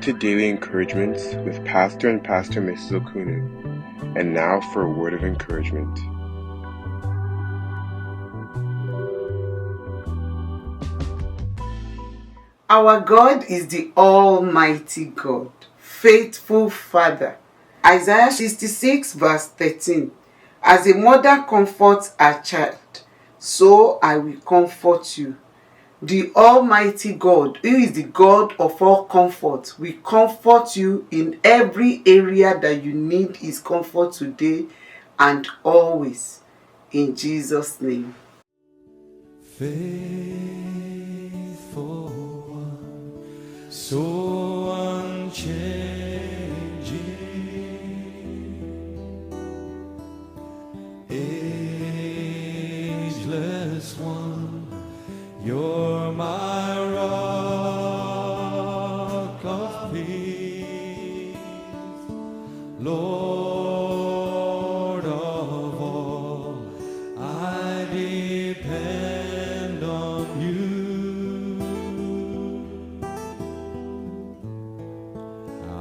to Daily Encouragements with Pastor and Pastor Mrs. Okunu. And now for a word of encouragement. Our God is the Almighty God, faithful Father. Isaiah 66 verse 13. As a mother comforts her child, so I will comfort you. The Almighty God, who is the God of all comfort, will comfort you in every area that you need His comfort today and always. In Jesus' name. Faithful one, so unchanging, ageless one, you're my rock of peace, Lord of all, I depend on you.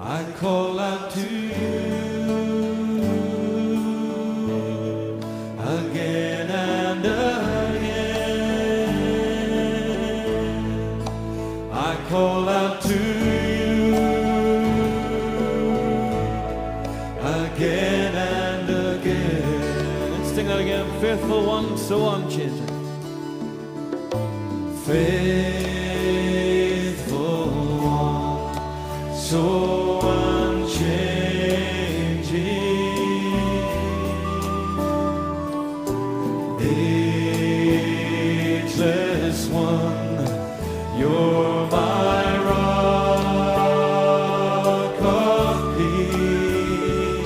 I call out to you again and again. I call out to you again and again. Let's sing that again. Faithful one, so unchanging. Faithful one, so unchanging, ageless one, you're my rock of peace,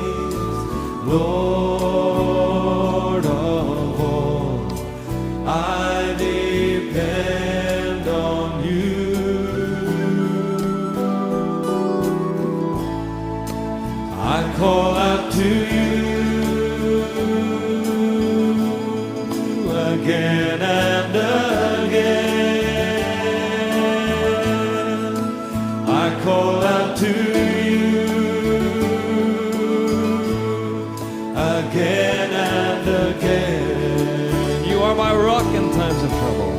Lord of all, I depend on you. I call out to you again and again. I call out to you again and again. You are my rock in times of trouble.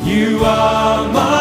You are my